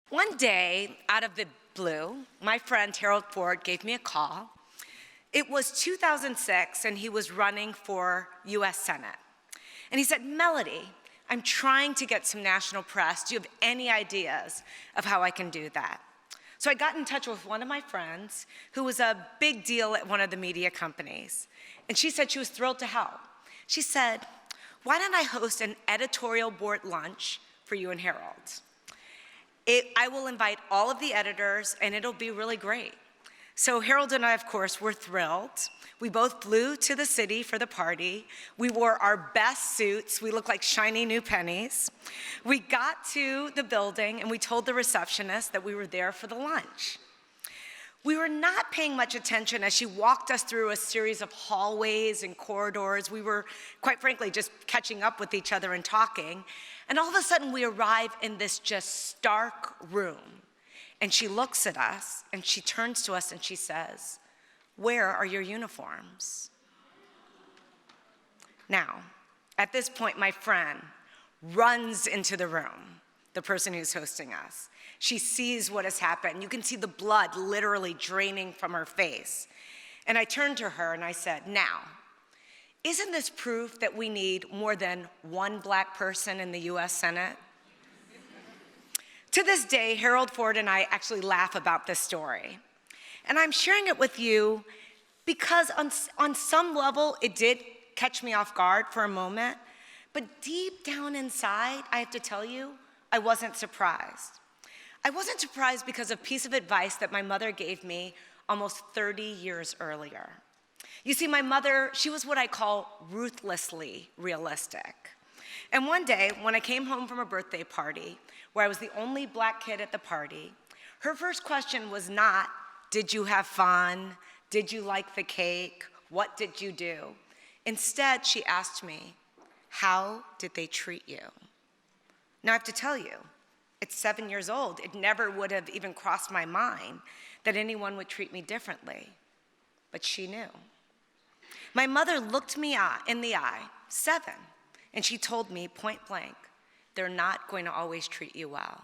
One day, out of the blue, my friend Harold Ford gave me a call. It was 2006, and he was running for US Senate. And he said, Mellody, I'm trying to get some national press. Do you have any ideas of how I can do that? So I got in touch with one of my friends who was a big deal at one of the media companies. And she said she was thrilled to help. She said, why don't I host an editorial board lunch for you and Harold? I will invite all of the editors, and it'll be really great. So Harold and I, of course, were thrilled. We both flew to the city for the party. We wore our best suits. We looked like shiny new pennies. We got to the building, and we told the receptionist that we were there for the lunch. We were not paying much attention as she walked us through a series of hallways and corridors. We were, quite frankly, just catching up with each other and talking. And all of a sudden, we arrive in this just stark room. And she looks at us, and she turns to us, and she says, where are your uniforms? Now, at this point, my friend runs into the room, the person who's hosting us. She sees what has happened. You can see the blood literally draining from her face. And I turned to her and I said, now, isn't this proof that we need more than one black person in the US Senate? To this day, Harold Ford and I actually laugh about this story. And I'm sharing it with you because on some level, it did catch me off guard for a moment. But deep down inside, I have to tell you, I wasn't surprised. I wasn't surprised because of a piece of advice that my mother gave me almost 30 years earlier. You see, my mother, she was what I call ruthlessly realistic. And one day, when I came home from a birthday party, where I was the only black kid at the party, her first question was not, did you have fun? Did you like the cake? What did you do? Instead, she asked me, how did they treat you? Now, I have to tell you, at 7 years old, it never would have even crossed my mind that anyone would treat me differently. But she knew. My mother looked me in the eye, 7, and she told me point blank, they're not going to always treat you well.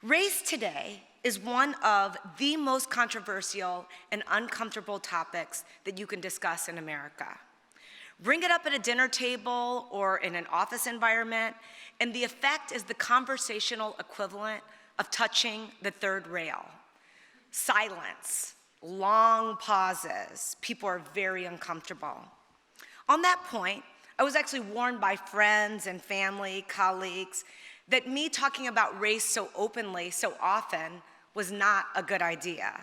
Race today is one of the most controversial and uncomfortable topics that you can discuss in America. Bring it up at a dinner table or in an office environment, and the effect is the conversational equivalent of touching the third rail. Silence, long pauses, people are very uncomfortable. On that point, I was actually warned by friends and family, colleagues, that me talking about race so openly, so often, was not a good idea.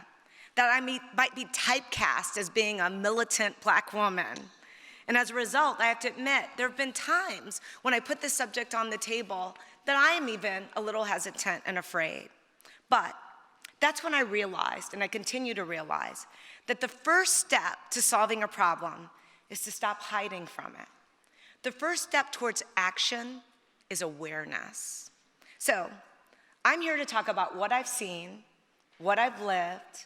That I might be typecast as being a militant black woman. And as a result, I have to admit, there have been times when I put this subject on the table that I am even a little hesitant and afraid. But that's when I realized, and I continue to realize, that the first step to solving a problem is to stop hiding from it. The first step towards action is awareness. So, I'm here to talk about what I've seen, what I've lived,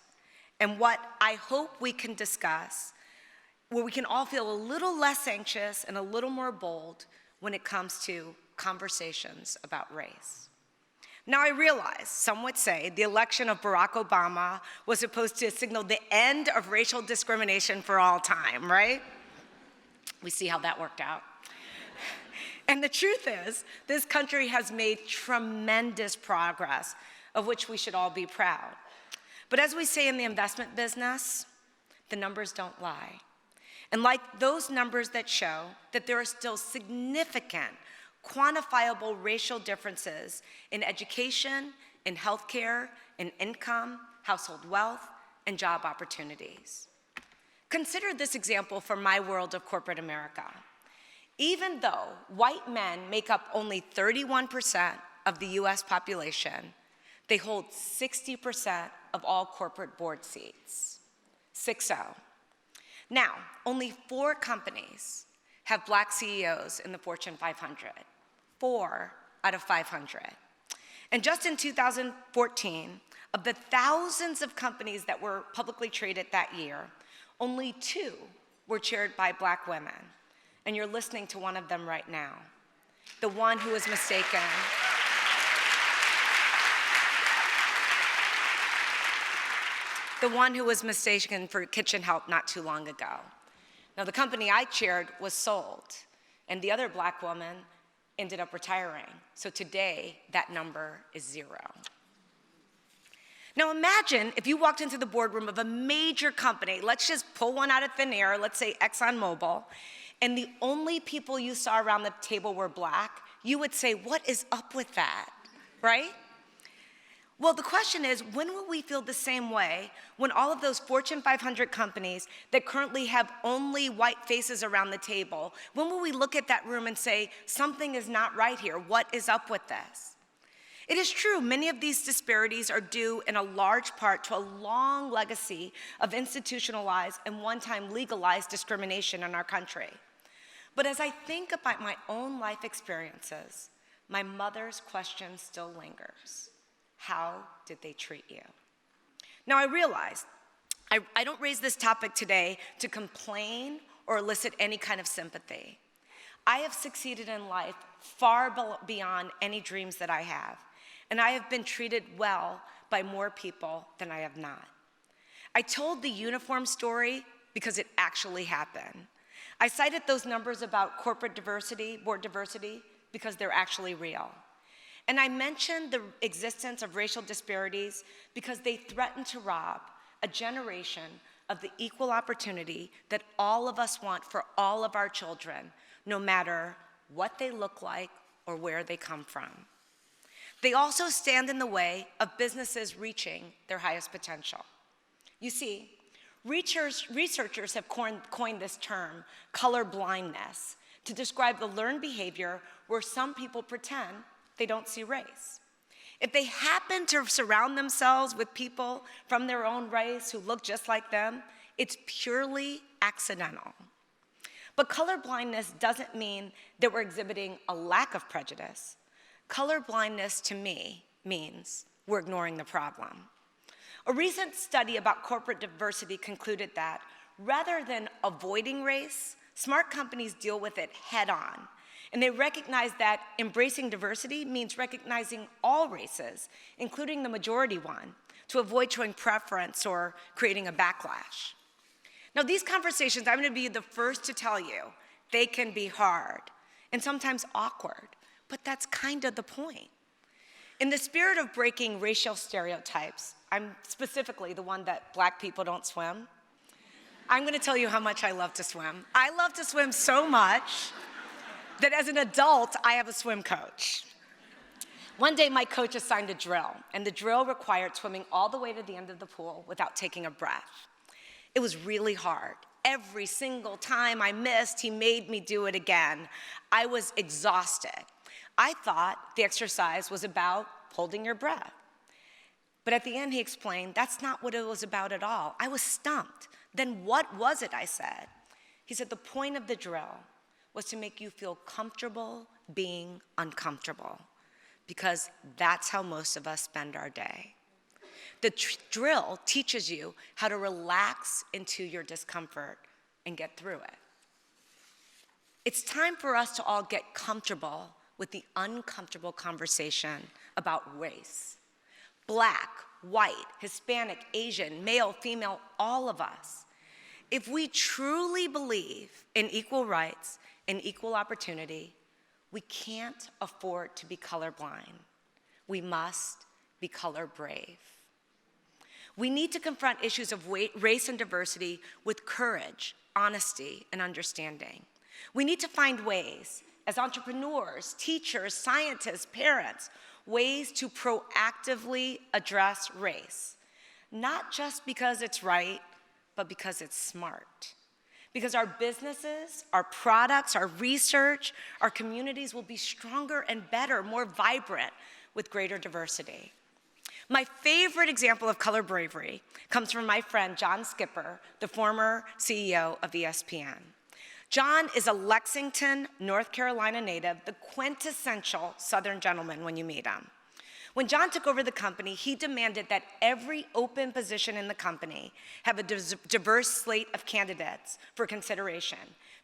and what I hope we can discuss where we can all feel a little less anxious and a little more bold when it comes to conversations about race. Now, I realize some would say the election of Barack Obama was supposed to signal the end of racial discrimination for all time, right? We see how that worked out. And the truth is, this country has made tremendous progress, of which we should all be proud. But as we say in the investment business, the numbers don't lie. And like those numbers that show that there are still significant, quantifiable racial differences in education, in healthcare, in income, household wealth, and job opportunities. Consider this example from my world of corporate America. Even though white men make up only 31% of the US population, they hold 60% of all corporate board seats. 60. Now, only 4 companies have black CEOs in the Fortune 500. 4 out of 500. And just in 2014, of the thousands of companies that were publicly traded that year, only 2 were chaired by black women. And you're listening to one of them right now, the one who was mistaken the one who was mistaken for kitchen help not too long ago. Now, the company I chaired was sold, and the other Black woman ended up retiring. So today, that number is 0. Now imagine if you walked into the boardroom of a major company, let's just pull one out of thin air, let's say ExxonMobil, and the only people you saw around the table were Black. You would say, what is up with that, right? Well, the question is, when will we feel the same way when all of those Fortune 500 companies that currently have only white faces around the table, when will we look at that room and say, something is not right here, what is up with this? It is true, many of these disparities are due in a large part to a long legacy of institutionalized and one-time legalized discrimination in our country. But as I think about my own life experiences, my mother's question still lingers. How did they treat you? Now I realize I don't raise this topic today to complain or elicit any kind of sympathy. I have succeeded in life far beyond any dreams that I have. And I have been treated well by more people than I have not. I told the uniform story because it actually happened. I cited those numbers about corporate diversity, board diversity, because they're actually real. And I mentioned the existence of racial disparities because they threaten to rob a generation of the equal opportunity that all of us want for all of our children, no matter what they look like or where they come from. They also stand in the way of businesses reaching their highest potential. You see, researchers have coined this term, colorblindness, to describe the learned behavior where some people pretend they don't see race. If they happen to surround themselves with people from their own race who look just like them, it's purely accidental. But colorblindness doesn't mean that we're exhibiting a lack of prejudice. Colorblindness to me means we're ignoring the problem. A recent study about corporate diversity concluded that rather than avoiding race, smart companies deal with it head on. And they recognize that embracing diversity means recognizing all races, including the majority one, to avoid showing preference or creating a backlash. Now, these conversations, I'm going to be the first to tell you, they can be hard and sometimes awkward. But that's kind of the point. In the spirit of breaking racial stereotypes, I'm specifically the one that Black people don't swim. I'm gonna tell you how much I love to swim. I love to swim so much that as an adult, I have a swim coach. One day, my coach assigned a drill, and the drill required swimming all the way to the end of the pool without taking a breath. It was really hard. Every single time I missed, he made me do it again. I was exhausted. I thought the exercise was about holding your breath. But at the end, he explained, that's not what it was about at all. I was stumped. Then what was it, I said? He said, the point of the drill was to make you feel comfortable being uncomfortable, because that's how most of us spend our day. The drill teaches you how to relax into your discomfort and get through it. It's time for us to all get comfortable with the uncomfortable conversation about race. Black, white, Hispanic, Asian, male, female, all of us. If we truly believe in equal rights and equal opportunity, we can't afford to be colorblind. We must be color brave. We need to confront issues of race and diversity with courage, honesty, and understanding. We need to find ways, as entrepreneurs, teachers, scientists, parents, ways to proactively address race, not just because it's right, but because it's smart. Because our businesses, our products, our research, our communities will be stronger and better, more vibrant with greater diversity. My favorite example of color bravery comes from my friend John Skipper, the former CEO of ESPN. John is a Lexington, North Carolina native, the quintessential Southern gentleman when you meet him. When John took over the company, he demanded that every open position in the company have a diverse slate of candidates for consideration,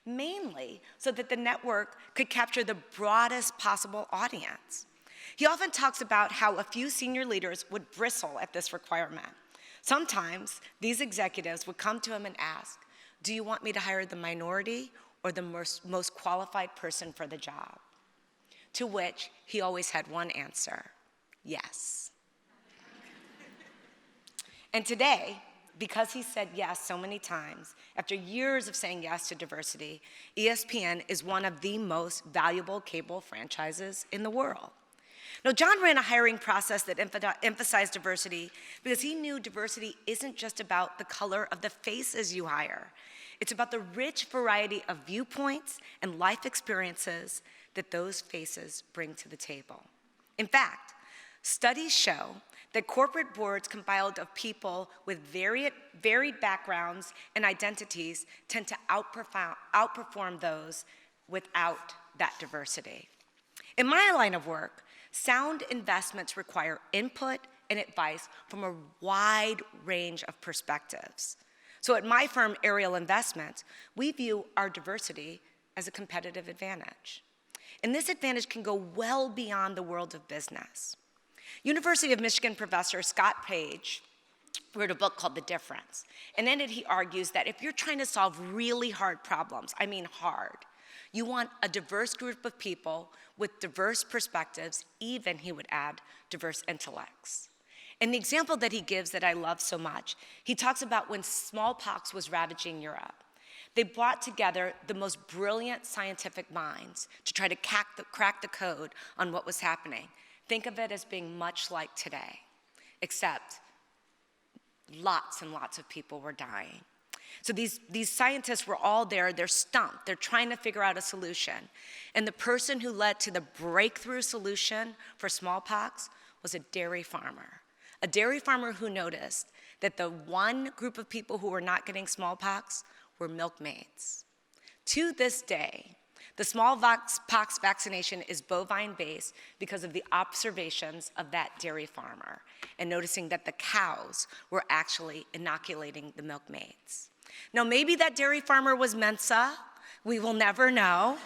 mainly so that the network could capture the broadest possible audience. He often talks about how a few senior leaders would bristle at this requirement. Sometimes these executives would come to him and ask, "Do you want me to hire the minority or the most qualified person for the job?" To which he always had one answer: yes. And today, because he said yes so many times, after years of saying yes to diversity, ESPN is one of the most valuable cable franchises in the world. Now, John ran a hiring process that emphasized diversity because he knew diversity isn't just about the color of the faces you hire. It's about the rich variety of viewpoints and life experiences that those faces bring to the table. In fact, studies show that corporate boards compiled of people with varied backgrounds and identities tend to outperform those without that diversity. In my line of work, sound investments require input and advice from a wide range of perspectives. So at my firm, Ariel Investments, we view our diversity as a competitive advantage. And this advantage can go well beyond the world of business. University of Michigan professor Scott Page wrote a book called The Difference. And in it, he argues that if you're trying to solve really hard problems, I mean hard, you want a diverse group of people with diverse perspectives, even, he would add, diverse intellects. And the example that he gives that I love so much, he talks about when smallpox was ravaging Europe. They brought together the most brilliant scientific minds to try to crack the code on what was happening. Think of it as being much like today, except lots and lots of people were dying. So these scientists were all there, they're stumped, they're trying to figure out a solution. And the person who led to the breakthrough solution for smallpox was a dairy farmer who noticed that the one group of people who were not getting smallpox were milkmaids. To this day, the smallpox vaccination is bovine-based because of the observations of that dairy farmer and noticing that the cows were actually inoculating the milkmaids. Now, maybe that dairy farmer was Mensa, we will never know,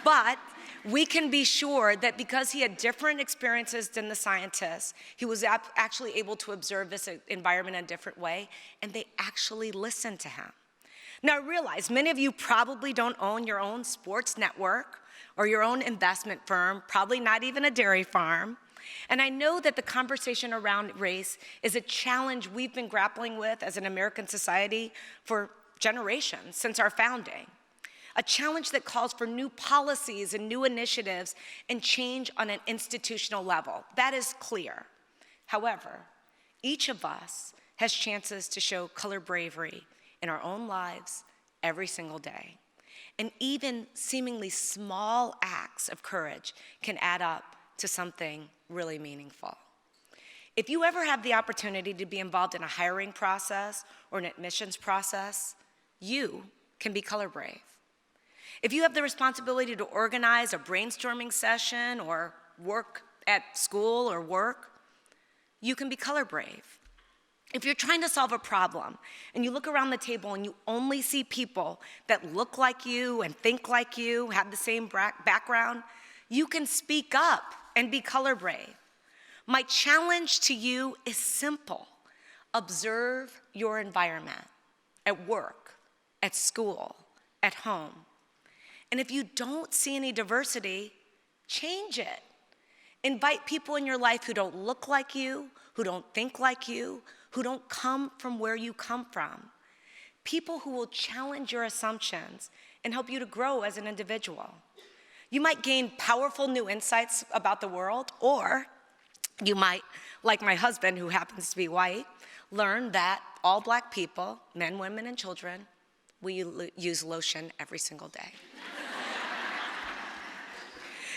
but we can be sure that because he had different experiences than the scientists, he was actually able to observe this environment in a different way, and they actually listened to him. Now, realize many of you probably don't own your own sports network or your own investment firm, probably not even a dairy farm. And I know that the conversation around race is a challenge we've been grappling with as an American society for generations, since our founding. A challenge that calls for new policies and new initiatives and change on an institutional level. That is clear. However, each of us has chances to show color bravery in our own lives every single day. And even seemingly small acts of courage can add up to something really meaningful. If you ever have the opportunity to be involved in a hiring process or an admissions process, you can be color brave. If you have the responsibility to organize a brainstorming session or work at school or work, you can be color brave. If you're trying to solve a problem and you look around the table and you only see people that look like you and think like you, have the same background, you can speak up and be color brave. My challenge to you is simple. Observe your environment at work, at school, at home. And if you don't see any diversity, change it. Invite people in your life who don't look like you, who don't think like you, who don't come from where you come from. People who will challenge your assumptions and help you to grow as an individual. You might gain powerful new insights about the world, or you might, like my husband, who happens to be white, learn that all Black people, men, women, and children, we use lotion every single day.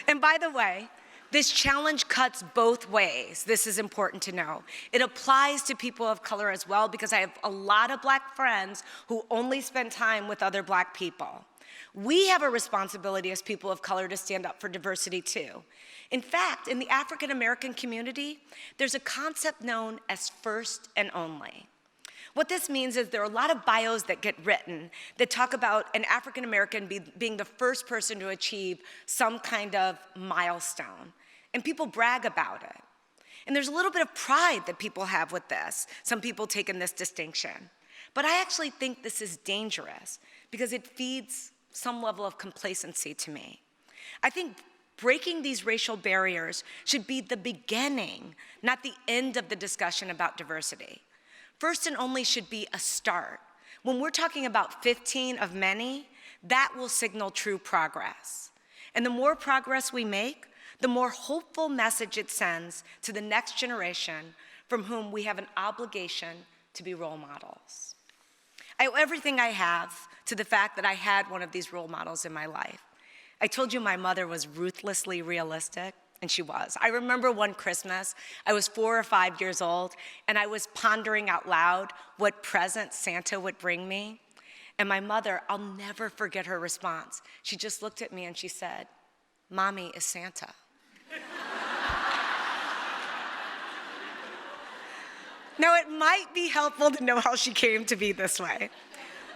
And by the way, this challenge cuts both ways. This is important to know. It applies to people of color as well, because I have a lot of Black friends who only spend time with other Black people. We have a responsibility as people of color to stand up for diversity too. In fact, in the African American community, there's a concept known as first and only. What this means is there are a lot of bios that get written that talk about an African American being the first person to achieve some kind of milestone. And people brag about it. And there's a little bit of pride that people have with this. Some people take in this distinction. But I actually think this is dangerous because it feeds some level of complacency to me. I think breaking these racial barriers should be the beginning, not the end of the discussion about diversity. First and only should be a start. When we're talking about 15 of many, that will signal true progress. And the more progress we make, the more hopeful message it sends to the next generation from whom we have an obligation to be role models. I owe everything I have to the fact that I had one of these role models in my life. I told you my mother was ruthlessly realistic, and she was. I remember one Christmas, I was 4 or 5 years old, and I was pondering out loud what present Santa would bring me. And my mother, I'll never forget her response. She just looked at me and she said, "Mommy is Santa." Now, it might be helpful to know how she came to be this way.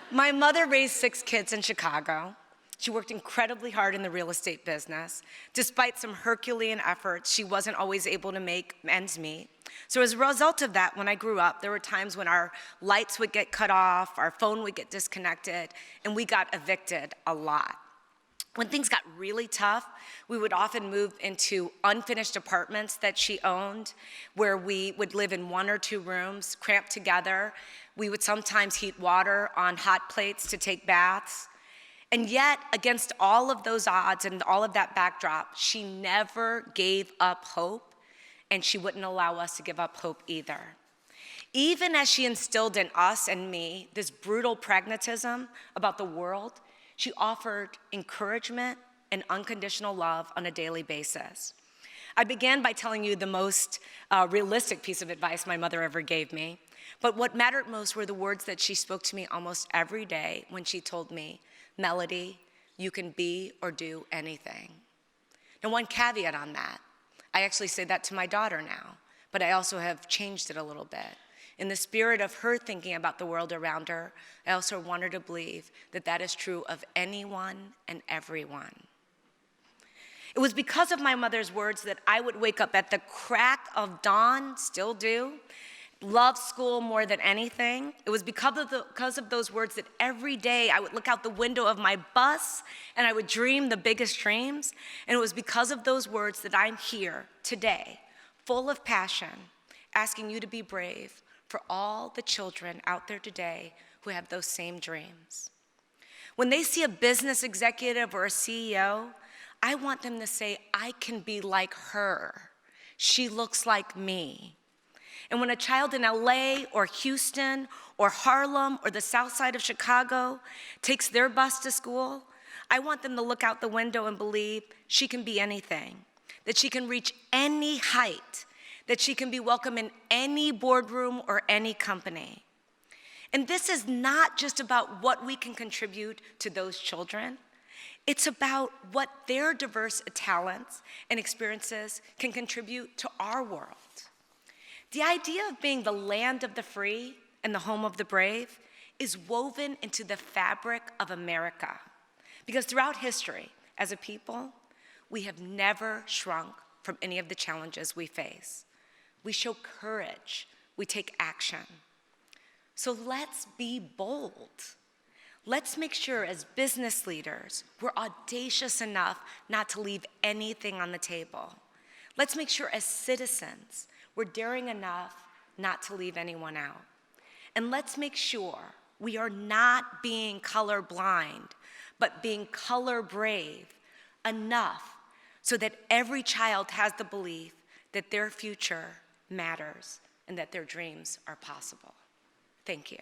My mother raised 6 kids in Chicago. She worked incredibly hard in the real estate business. Despite some Herculean efforts, she wasn't always able to make ends meet. So as a result of that, when I grew up, there were times when our lights would get cut off, our phone would get disconnected, and we got evicted a lot. When things got really tough, we would often move into unfinished apartments that she owned, where we would live in 1 or 2 rooms, cramped together. We would sometimes heat water on hot plates to take baths. And yet, against all of those odds and all of that backdrop, she never gave up hope, and she wouldn't allow us to give up hope either. Even as she instilled in us and me this brutal pragmatism about the world, she offered encouragement and unconditional love on a daily basis. I began by telling you the most realistic piece of advice my mother ever gave me, but what mattered most were the words that she spoke to me almost every day when she told me, "Mellody, you can be or do anything." Now, one caveat on that, I actually say that to my daughter now, but I also have changed it a little bit. In the spirit of her thinking about the world around her, I also want her to believe that that is true of anyone and everyone. It was because of my mother's words that I would wake up at the crack of dawn, still do, love school more than anything. It was because of those words that every day I would look out the window of my bus and I would dream the biggest dreams. And it was because of those words that I'm here today, full of passion, asking you to be brave for all the children out there today who have those same dreams. When they see a business executive or a CEO, I want them to say, "I can be like her. She looks like me." And when a child in LA or Houston or Harlem or the south side of Chicago takes their bus to school, I want them to look out the window and believe she can be anything, that she can reach any height, that she can be welcome in any boardroom or any company. And this is not just about what we can contribute to those children. It's about what their diverse talents and experiences can contribute to our world. The idea of being the land of the free and the home of the brave is woven into the fabric of America. Because throughout history, as a people, we have never shrunk from any of the challenges we face. We show courage, we take action. So let's be bold. Let's make sure as business leaders, we're audacious enough not to leave anything on the table. Let's make sure as citizens, we're daring enough not to leave anyone out. And let's make sure we are not being colorblind, but being color brave enough so that every child has the belief that their future matters and that their dreams are possible. Thank you.